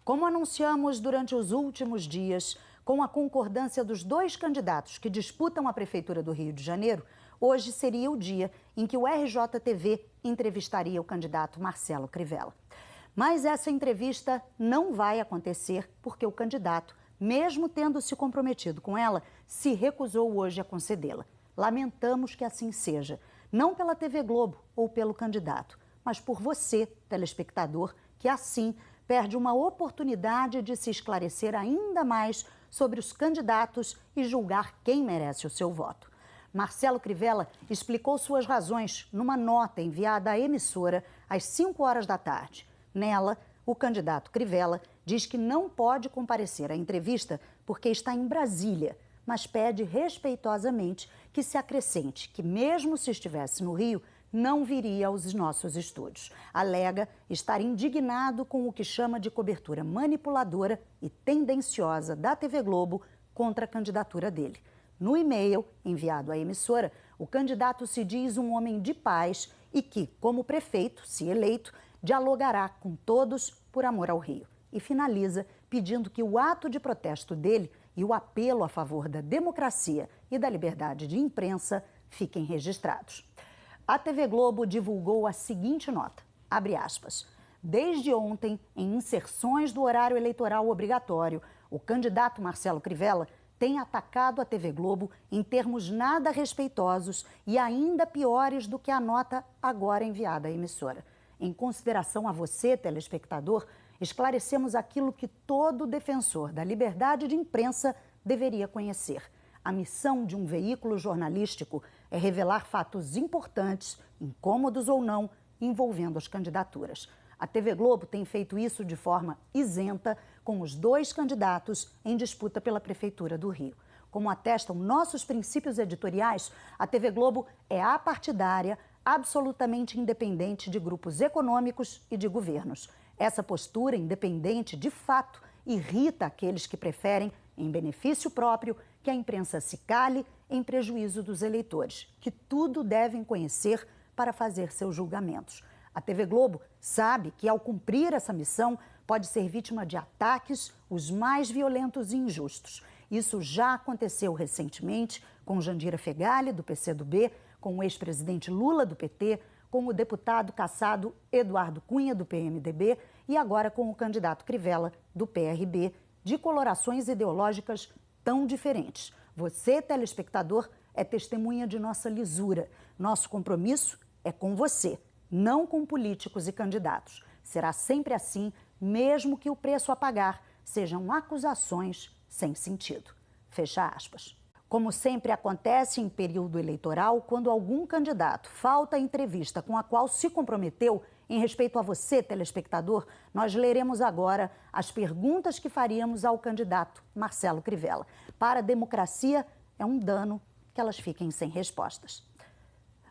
Como anunciamos durante os últimos dias, com a concordância dos dois candidatos que disputam a Prefeitura do Rio de Janeiro, hoje seria o dia em que o RJTV entrevistaria o candidato Marcelo Crivella. Mas essa entrevista não vai acontecer porque o candidato, mesmo tendo se comprometido com ela, se recusou hoje a concedê-la. Lamentamos que assim seja, não pela TV Globo ou pelo candidato, mas por você, telespectador, que assim perde uma oportunidade de se esclarecer ainda mais sobre os candidatos e julgar quem merece o seu voto. Marcelo Crivella explicou suas razões numa nota enviada à emissora às 5 horas da tarde. Nela, o candidato Crivella diz que não pode comparecer à entrevista porque está em Brasília, mas pede respeitosamente que se acrescente que, mesmo se estivesse no Rio, não viria aos nossos estúdios. Alega estar indignado com o que chama de cobertura manipuladora e tendenciosa da TV Globo contra a candidatura dele. No e-mail enviado à emissora, o candidato se diz um homem de paz e que, como prefeito, se eleito, dialogará com todos por amor ao Rio. E finaliza pedindo que o ato de protesto dele e o apelo a favor da democracia e da liberdade de imprensa fiquem registrados. A TV Globo divulgou a seguinte nota, abre aspas, desde ontem, em inserções do horário eleitoral obrigatório, o candidato Marcelo Crivella tem atacado a TV Globo em termos nada respeitosos e ainda piores do que a nota agora enviada à emissora. Em consideração a você, telespectador, esclarecemos aquilo que todo defensor da liberdade de imprensa deveria conhecer. A missão de um veículo jornalístico é revelar fatos importantes, incômodos ou não, envolvendo as candidaturas. A TV Globo tem feito isso de forma isenta com os dois candidatos em disputa pela Prefeitura do Rio. Como atestam nossos princípios editoriais, a TV Globo é apartidária, absolutamente independente de grupos econômicos e de governos. Essa postura independente, de fato, irrita aqueles que preferem, em benefício próprio, que a imprensa se cale em prejuízo dos eleitores, que tudo devem conhecer para fazer seus julgamentos. A TV Globo sabe que, ao cumprir essa missão, pode ser vítima de ataques os mais violentos e injustos. Isso já aconteceu recentemente com Jandira Fegali, do PCdoB, com o ex-presidente Lula, do PT, com o deputado cassado Eduardo Cunha, do PMDB, e agora com o candidato Crivella, do PRB, de colorações ideológicas tão diferentes. Você, telespectador, é testemunha de nossa lisura. Nosso compromisso é com você, não com políticos e candidatos. Será sempre assim, mesmo que o preço a pagar sejam acusações sem sentido. Fecha aspas. Como sempre acontece em período eleitoral, quando algum candidato falta a entrevista com a qual se comprometeu, em respeito a você, telespectador, nós leremos agora as perguntas que faríamos ao candidato Marcelo Crivella. Para a democracia, é um dano que elas fiquem sem respostas.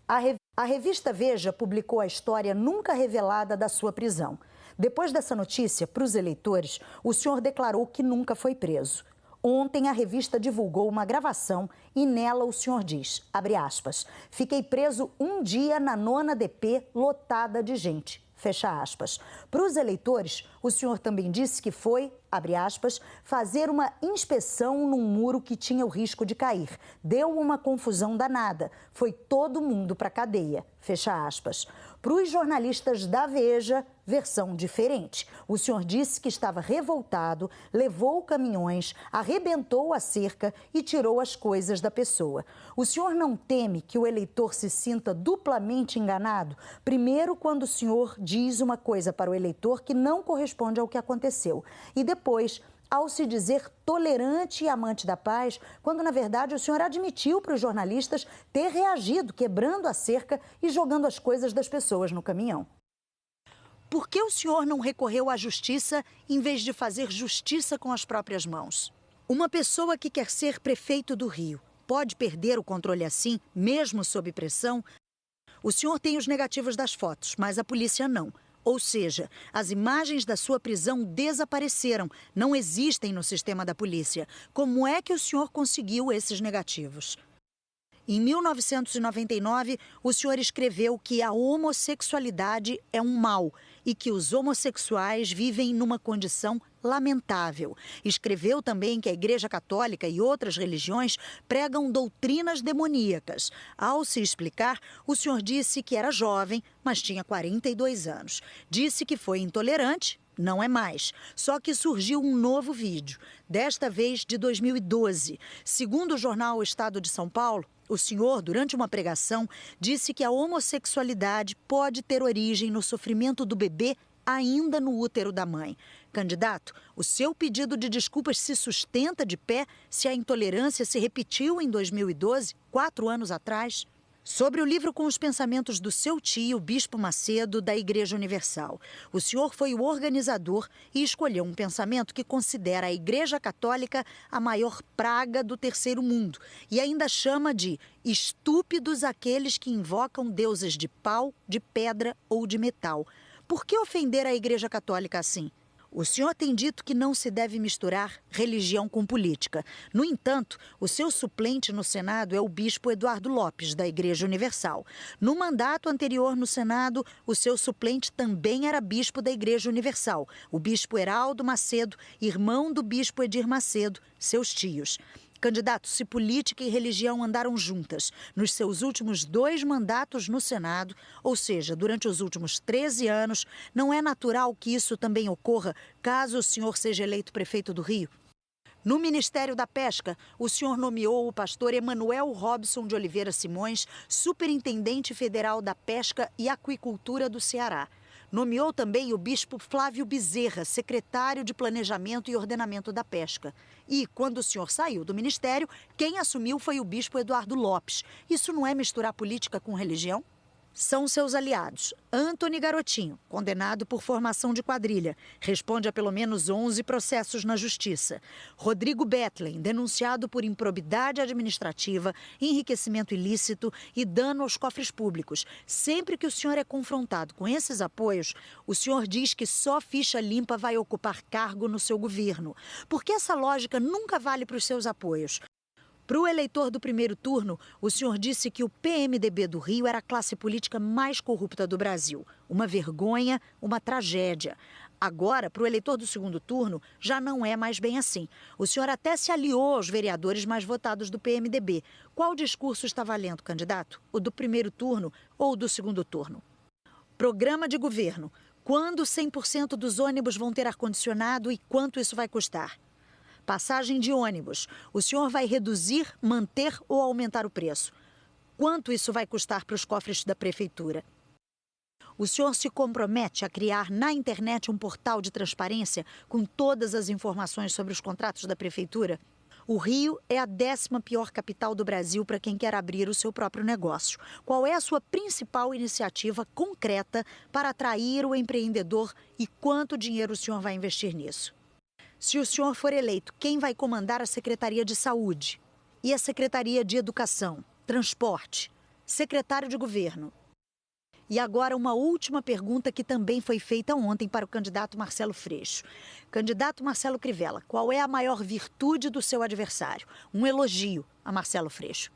A revista Veja publicou a história nunca revelada da sua prisão. Depois dessa notícia, para os eleitores, o senhor declarou que nunca foi preso. Ontem, a revista divulgou uma gravação e nela o senhor diz, abre aspas, fiquei preso um dia na 9ª DP lotada de gente, fecha aspas. Para os eleitores, o senhor também disse que foi, abre aspas, fazer uma inspeção num muro que tinha o risco de cair. Deu uma confusão danada. Foi todo mundo para a cadeia, fecha aspas. Para os jornalistas da Veja, versão diferente. O senhor disse que estava revoltado, levou caminhões, arrebentou a cerca e tirou as coisas da pessoa. O senhor não teme que o eleitor se sinta duplamente enganado? Primeiro, quando o senhor diz uma coisa para o eleitor que não corresponde ao que aconteceu. E depois, ao se dizer tolerante e amante da paz, quando na verdade o senhor admitiu para os jornalistas ter reagido, quebrando a cerca e jogando as coisas das pessoas no caminhão. Por que o senhor não recorreu à justiça em vez de fazer justiça com as próprias mãos? Uma pessoa que quer ser prefeito do Rio pode perder o controle assim, mesmo sob pressão? O senhor tem os negativos das fotos, mas a polícia não. Ou seja, as imagens da sua prisão desapareceram, não existem no sistema da polícia. Como é que o senhor conseguiu esses negativos? Em 1999, o senhor escreveu que a homossexualidade é um mal e que os homossexuais vivem numa condição lamentável. Escreveu também que a Igreja Católica e outras religiões pregam doutrinas demoníacas. Ao se explicar, o senhor disse que era jovem, mas tinha 42 anos. Disse que foi intolerante. Não é mais. Só que surgiu um novo vídeo, desta vez de 2012. Segundo o jornal O Estado de São Paulo, o senhor, durante uma pregação, disse que a homossexualidade pode ter origem no sofrimento do bebê ainda no útero da mãe. Candidato, o seu pedido de desculpas se sustenta de pé se a intolerância se repetiu em 2012, 4 anos atrás? Sobre o livro com os pensamentos do seu tio, Bispo Macedo, da Igreja Universal. O senhor foi o organizador e escolheu um pensamento que considera a Igreja Católica a maior praga do terceiro mundo e ainda chama de estúpidos aqueles que invocam deuses de pau, de pedra ou de metal. Por que ofender a Igreja Católica assim? O senhor tem dito que não se deve misturar religião com política. No entanto, o seu suplente no Senado é o bispo Eduardo Lopes, da Igreja Universal. No mandato anterior no Senado, o seu suplente também era bispo da Igreja Universal, o bispo Heraldo Macedo, irmão do bispo Edir Macedo, seus tios. Candidato, se política e religião andaram juntas nos seus últimos 2 mandatos no Senado, ou seja, durante os últimos 13 anos, não é natural que isso também ocorra caso o senhor seja eleito prefeito do Rio? No Ministério da Pesca, o senhor nomeou o pastor Emanuel Robson de Oliveira Simões, superintendente federal da Pesca e Aquicultura do Ceará. Nomeou também o bispo Flávio Bezerra, secretário de Planejamento e Ordenamento da Pesca. E, quando o senhor saiu do ministério, quem assumiu foi o bispo Eduardo Lopes. Isso não é misturar política com religião? São seus aliados. Antony Garotinho, condenado por formação de quadrilha, responde a pelo menos 11 processos na justiça. Rodrigo Bethlen, denunciado por improbidade administrativa, enriquecimento ilícito e dano aos cofres públicos. Sempre que o senhor é confrontado com esses apoios, o senhor diz que só ficha limpa vai ocupar cargo no seu governo. Porque essa lógica nunca vale para os seus apoios. Para o eleitor do primeiro turno, o senhor disse que o PMDB do Rio era a classe política mais corrupta do Brasil. Uma vergonha, uma tragédia. Agora, para o eleitor do segundo turno, já não é mais bem assim. O senhor até se aliou aos vereadores mais votados do PMDB. Qual discurso está valendo, candidato? O do primeiro turno ou o do segundo turno? Programa de governo. Quando 100% dos ônibus vão ter ar-condicionado e quanto isso vai custar? Passagem de ônibus. O senhor vai reduzir, manter ou aumentar o preço? Quanto isso vai custar para os cofres da prefeitura? O senhor se compromete a criar na internet um portal de transparência com todas as informações sobre os contratos da prefeitura? O Rio é a 10ª pior capital do Brasil para quem quer abrir o seu próprio negócio. Qual é a sua principal iniciativa concreta para atrair o empreendedor e quanto dinheiro o senhor vai investir nisso? Se o senhor for eleito, quem vai comandar a Secretaria de Saúde? E a Secretaria de Educação, Transporte, Secretário de Governo? E agora uma última pergunta que também foi feita ontem para o candidato Marcelo Freixo. Candidato Marcelo Crivella, qual é a maior virtude do seu adversário? Um elogio a Marcelo Freixo.